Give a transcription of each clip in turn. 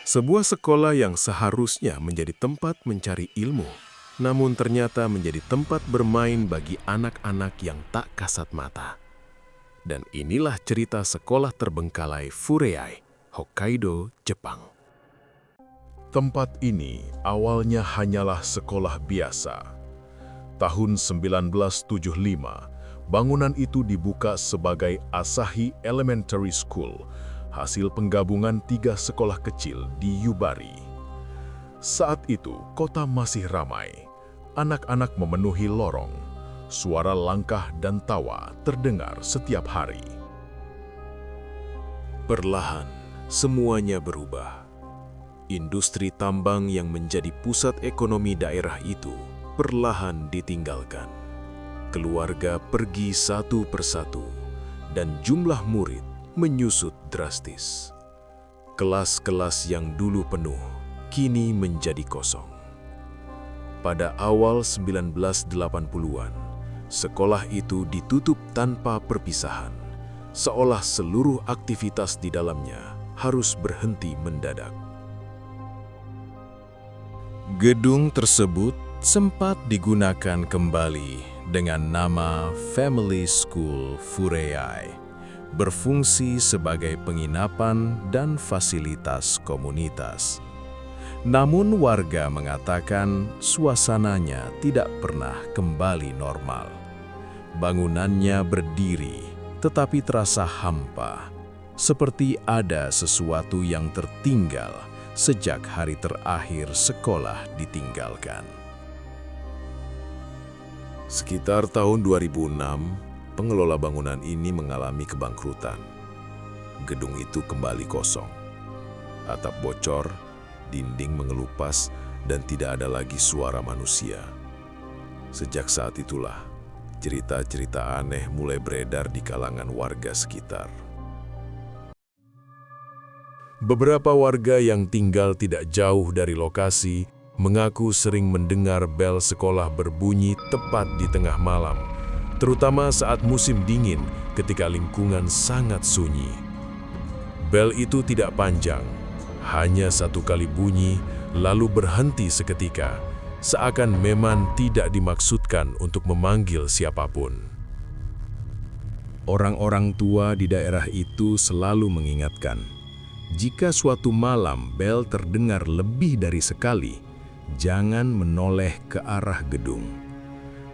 Sebuah sekolah yang seharusnya menjadi tempat mencari ilmu, namun ternyata menjadi tempat bermain bagi anak-anak yang tak kasat mata. Dan inilah cerita sekolah terbengkalai Fureai, Hokkaido, Jepang. Tempat ini awalnya hanyalah sekolah biasa. Tahun 1975, bangunan itu dibuka sebagai Asahi Elementary School, hasil penggabungan 3 sekolah kecil di Yubari. Saat itu, kota masih ramai. Anak-anak memenuhi lorong. Suara langkah dan tawa terdengar setiap hari. Perlahan, semuanya berubah. Industri tambang yang menjadi pusat ekonomi daerah itu perlahan ditinggalkan. Keluarga pergi satu persatu, dan jumlah murid menyusut drastis. Kelas-kelas yang dulu penuh, kini menjadi kosong. Pada awal 1980-an, sekolah itu ditutup tanpa perpisahan, seolah seluruh aktivitas di dalamnya harus berhenti mendadak. Gedung tersebut sempat digunakan kembali dengan nama Family School Fureai, berfungsi sebagai penginapan dan fasilitas komunitas. Namun warga mengatakan suasananya tidak pernah kembali normal. Bangunannya berdiri, tetapi terasa hampa, seperti ada sesuatu yang tertinggal sejak hari terakhir sekolah ditinggalkan. Sekitar tahun 2006, pengelola bangunan ini mengalami kebangkrutan. Gedung itu kembali kosong. Atap bocor, dinding mengelupas, dan tidak ada lagi suara manusia. Sejak saat itulah, cerita-cerita aneh mulai beredar di kalangan warga sekitar. Beberapa warga yang tinggal tidak jauh dari lokasi mengaku sering mendengar bel sekolah berbunyi tepat di tengah malam, terutama saat musim dingin ketika lingkungan sangat sunyi. Bel itu tidak panjang, hanya 1 kali bunyi lalu berhenti seketika, seakan memang tidak dimaksudkan untuk memanggil siapapun. Orang-orang tua di daerah itu selalu mengingatkan, jika suatu malam bel terdengar lebih dari sekali, jangan menoleh ke arah gedung.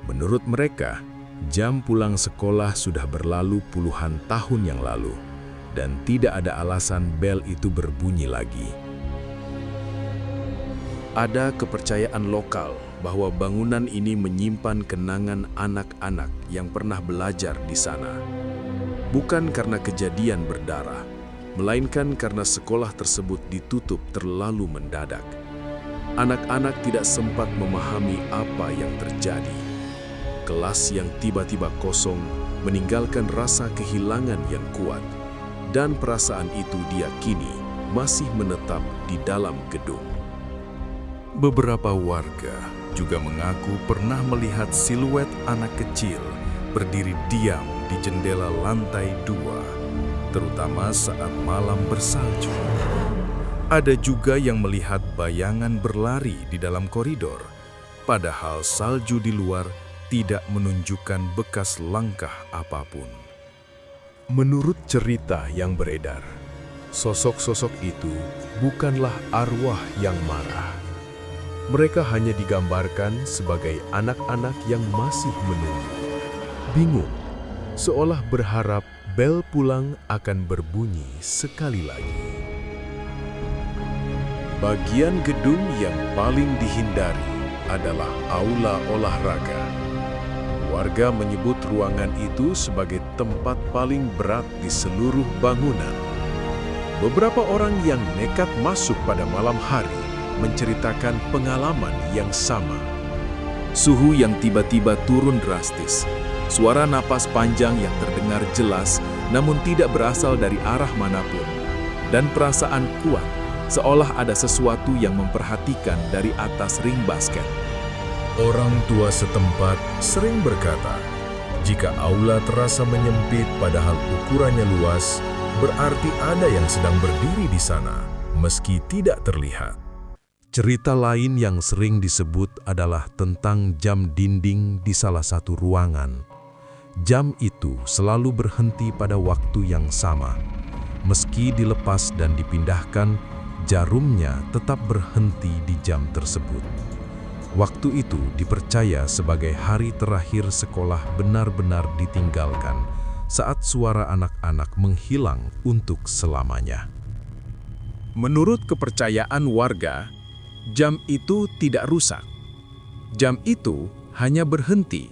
Menurut mereka, jam pulang sekolah sudah berlalu puluhan tahun yang lalu, dan tidak ada alasan bel itu berbunyi lagi. Ada kepercayaan lokal bahwa bangunan ini menyimpan kenangan anak-anak yang pernah belajar di sana. Bukan karena kejadian berdarah, melainkan karena sekolah tersebut ditutup terlalu mendadak. Anak-anak tidak sempat memahami apa yang terjadi. Kelas yang tiba-tiba kosong meninggalkan rasa kehilangan yang kuat, dan perasaan itu diyakini masih menetap di dalam gedung. Beberapa warga juga mengaku pernah melihat siluet anak kecil berdiri diam di jendela lantai 2, terutama saat malam bersalju. Ada juga yang melihat bayangan berlari di dalam koridor, padahal salju di luar tidak menunjukkan bekas langkah apapun. Menurut cerita yang beredar, sosok-sosok itu bukanlah arwah yang marah. Mereka hanya digambarkan sebagai anak-anak yang masih menunggu, bingung, seolah berharap bel pulang akan berbunyi sekali lagi. Bagian gedung yang paling dihindari adalah aula olahraga. Warga menyebut ruangan itu sebagai tempat paling berat di seluruh bangunan. Beberapa orang yang nekat masuk pada malam hari menceritakan pengalaman yang sama. Suhu yang tiba-tiba turun drastis, suara napas panjang yang terdengar jelas namun tidak berasal dari arah manapun, dan perasaan kuat seolah ada sesuatu yang memperhatikan dari atas ring basket. Orang tua setempat sering berkata, jika aula terasa menyempit padahal ukurannya luas, berarti ada yang sedang berdiri di sana, meski tidak terlihat. Cerita lain yang sering disebut adalah tentang jam dinding di salah satu ruangan. Jam itu selalu berhenti pada waktu yang sama. Meski dilepas dan dipindahkan, jarumnya tetap berhenti di jam tersebut. Waktu itu dipercaya sebagai hari terakhir sekolah benar-benar ditinggalkan saat suara anak-anak menghilang untuk selamanya. Menurut kepercayaan warga, jam itu tidak rusak. Jam itu hanya berhenti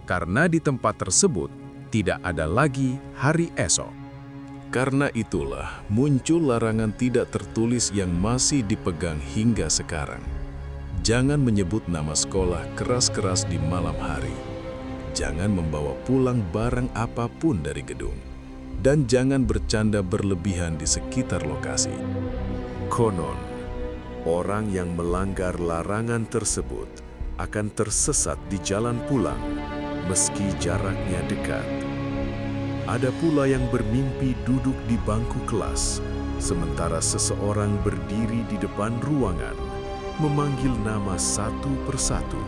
karena di tempat tersebut tidak ada lagi hari esok. Karena itulah muncul larangan tidak tertulis yang masih dipegang hingga sekarang. Jangan menyebut nama sekolah keras-keras di malam hari. Jangan membawa pulang barang apapun dari gedung. Dan jangan bercanda berlebihan di sekitar lokasi. Konon, orang yang melanggar larangan tersebut akan tersesat di jalan pulang meski jaraknya dekat. Ada pula yang bermimpi duduk di bangku kelas, sementara seseorang berdiri di depan ruangan, memanggil nama satu persatu,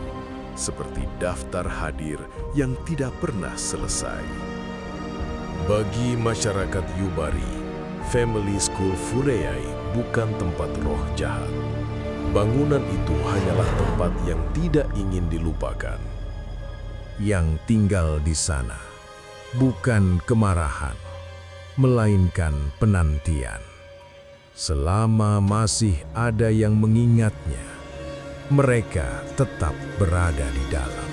seperti daftar hadir yang tidak pernah selesai. Bagi masyarakat Yubari, Family School Fureyai bukan tempat roh jahat. Bangunan itu hanyalah tempat yang tidak ingin dilupakan. Yang tinggal di sana bukan kemarahan, melainkan penantian. Selama masih ada yang mengingatnya, mereka tetap berada di dalam.